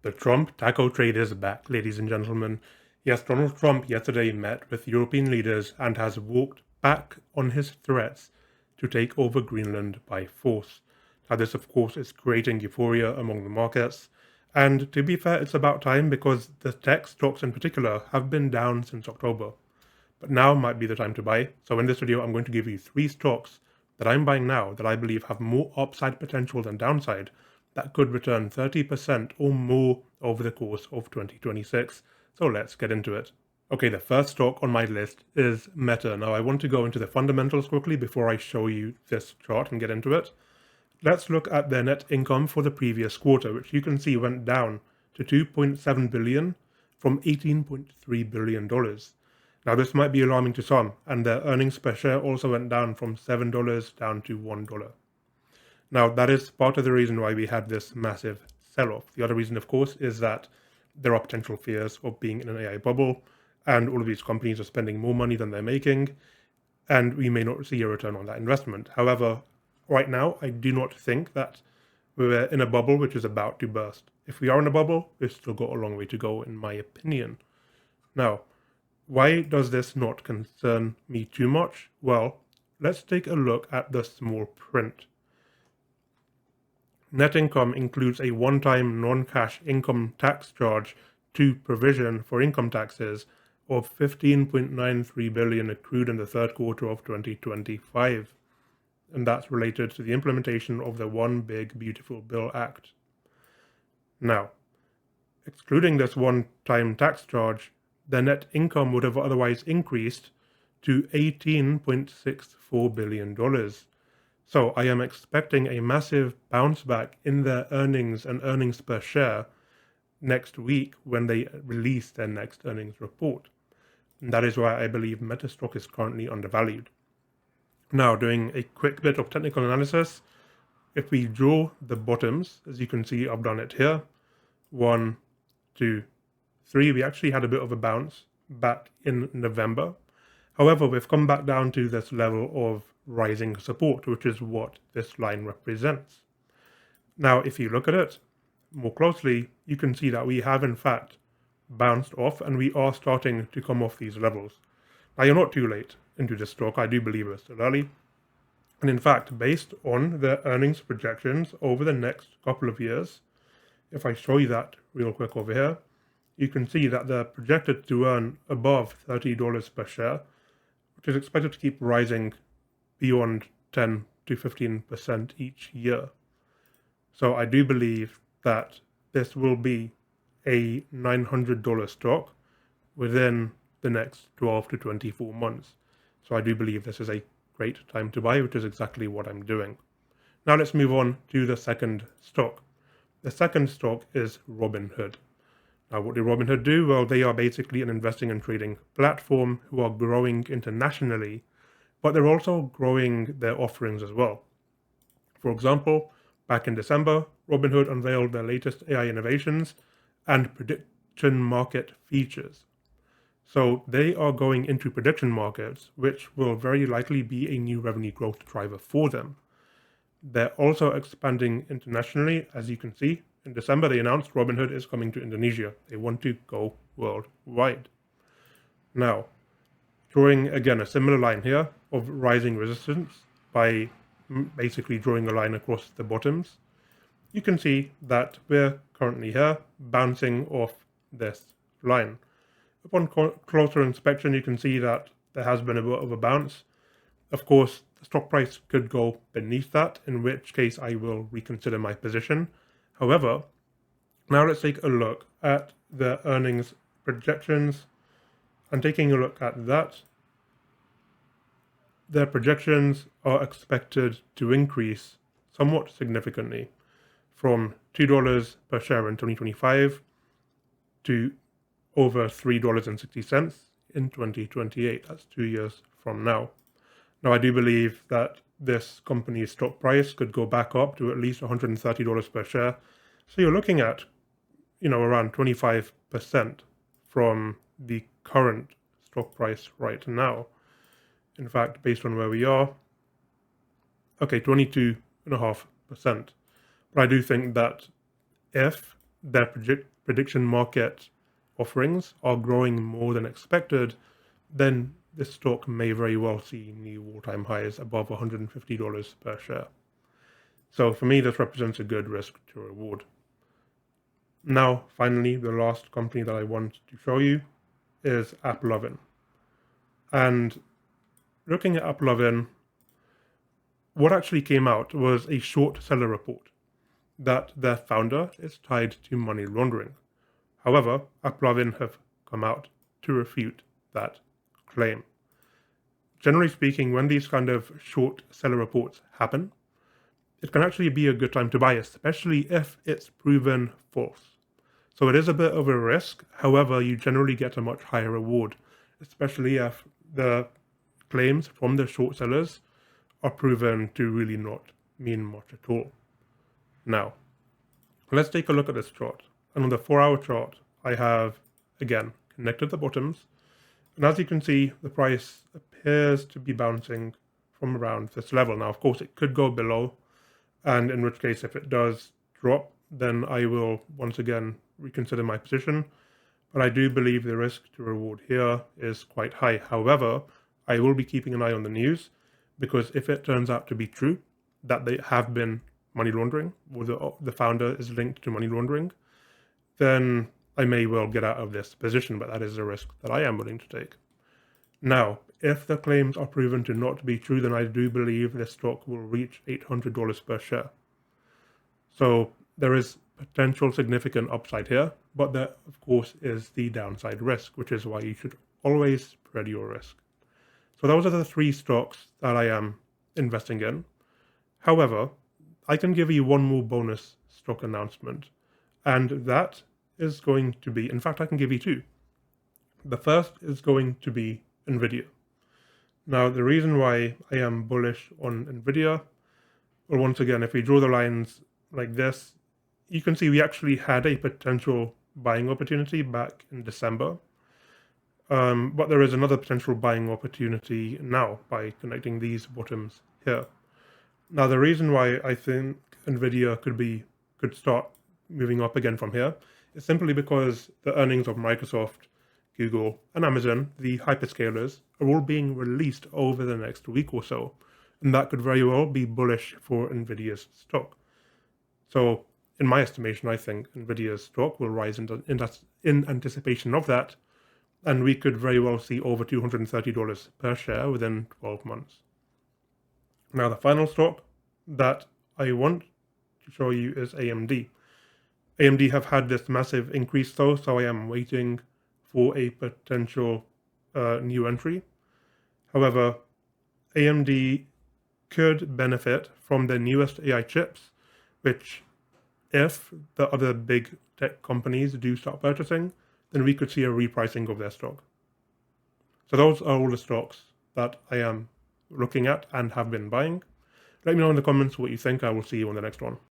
The Trump taco trade is back, ladies and gentlemen. Yes, Donald Trump yesterday met with European leaders and has walked back on his threats to take over Greenland by force. Now, this, of course, is creating euphoria among the markets. And to be fair, it's about time because the tech stocks in particular have been down since October. But now might be the time to buy. So in this video, I'm going to give you 3 stocks that I'm buying now that I believe have more upside potential than downside that could return 30% or more over the course of 2026. So let's get into it. Okay, the first stock on my list is Meta. Now I want to go into the fundamentals quickly before I show you this chart and get into it. Let's look at their net income for the previous quarter, which you can see went down to $2.7 billion from $18.3 billion. Now this might be alarming to some, and their earnings per share also went down from $7 down to $1. Now, that is part of the reason why we had this massive sell-off. The other reason, of course, is that there are potential fears of being in an AI bubble, and all of these companies are spending more money than they're making, and we may not see a return on that investment. However, right now, I do not think that we're in a bubble which is about to burst. If we are in a bubble, we've still got a long way to go, in my opinion. Now, why does this not concern me too much? Well, let's take a look at the small print. Net income includes a one-time non-cash income tax charge to provision for income taxes of $15.93 billion accrued in the third quarter of 2025. And that's related to the implementation of the One Big Beautiful Bill Act. Now, excluding this one-time tax charge, the net income would have otherwise increased to $18.64 billion. So I am expecting a massive bounce back in their earnings and earnings per share next week when they release their next earnings report. And that is why I believe Meta stock is currently undervalued. Now, doing a quick bit of technical analysis, if we draw the bottoms, as you can see, I've done it here. 1, 2, 3. We actually had a bit of a bounce back in November. However, we've come back down to this level of rising support, which is what this line represents. Now, if you look at it more closely, you can see that we have in fact bounced off and we are starting to come off these levels. Now, you're not too late into this stock. I do believe it's still early. And in fact, based on the earnings projections over the next couple of years, if I show you that real quick over here, you can see that they're projected to earn above $30 per share, which is expected to keep rising beyond 10 to 15% each year. So I do believe that this will be a $900 stock within the next 12 to 24 months. So I do believe this is a great time to buy, which is exactly what I'm doing. Now let's move on to the second stock. The second stock is Robinhood. Now, what do Robinhood do? Well, they are basically an investing and trading platform who are growing internationally, but they're also growing their offerings as well. For example, back in December, Robinhood unveiled their latest AI innovations and prediction market features. So they are going into prediction markets, which will very likely be a new revenue growth driver for them. They're also expanding internationally, as you can see. In December, they announced Robinhood is coming to Indonesia. They want to go worldwide. Now, drawing again a similar line here of rising resistance by basically drawing a line across the bottoms, you can see that we're currently here bouncing off this line. Upon closer inspection, you can see that there has been a bit of a bounce. Of course, the stock price could go beneath that, in which case I will reconsider my position. However, now let's take a look at the earnings projections. And taking a look at that, their projections are expected to increase somewhat significantly from $2 per share in 2025 to over $3.60 in 2028. That's 2 years from now. Now, I do believe that this company's stock price could go back up to at least $130 per share. So you're looking at, around 25% from the current stock price right now. In fact, based on where we are, 22.5%. But I do think that if their prediction market offerings are growing more than expected, then this stock may very well see new all-time highs above $150 per share. So for me, this represents a good risk to reward. Now, finally, the last company that I want to show you is AppLovin. And looking at AppLovin, what actually came out was a short seller report that their founder is tied to money laundering. However, AppLovin have come out to refute that claim. Generally speaking, when these kind of short seller reports happen, it can actually be a good time to buy, especially if it's proven false. So it is a bit of a risk. However, you generally get a much higher reward, especially if the claims from the short sellers are proven to really not mean much at all. Now, let's take a look at this chart. And on the 4-hour chart, I have, again, connected the bottoms. And as you can see, the price appears to be bouncing from around this level. Now, of course, it could go below, and in which case, if it does drop, then I will once again reconsider my position. But I do believe the risk to reward here is quite high. However, I will be keeping an eye on the news, because if it turns out to be true that they have been money laundering, or the founder is linked to money laundering, then I may well get out of this position, but that is a risk that I am willing to take. Now, if the claims are proven to not be true, then I do believe this stock will reach $800 per share. So there is potential significant upside here, but there, of course, is the downside risk, which is why you should always spread your risk. So those are the 3 stocks that I am investing in. However, I can give you one more bonus stock announcement, and that is going to be, in fact, I can give you 2. The first is going to be NVIDIA. Now, the reason why I am bullish on NVIDIA, well, once again, if we draw the lines like this, you can see we actually had a potential buying opportunity back in December. But there is another potential buying opportunity now by connecting these bottoms here. Now, the reason why I think NVIDIA could start moving up again from here is simply because the earnings of Microsoft, Google, and Amazon, the hyperscalers, are all being released over the next week or so. And that could very well be bullish for NVIDIA's stock. So, in my estimation, I think NVIDIA's stock will rise in anticipation of that, and we could very well see over $230 per share within 12 months. Now, the final stock that I want to show you is AMD. AMD have had this massive increase though, so I am waiting for a potential new entry. However, AMD could benefit from the newest AI chips, which, if the other big tech companies do start purchasing, then we could see a repricing of their stock. So those are all the stocks that I am looking at and have been buying. Let me know in the comments what you think. I will see you on the next one.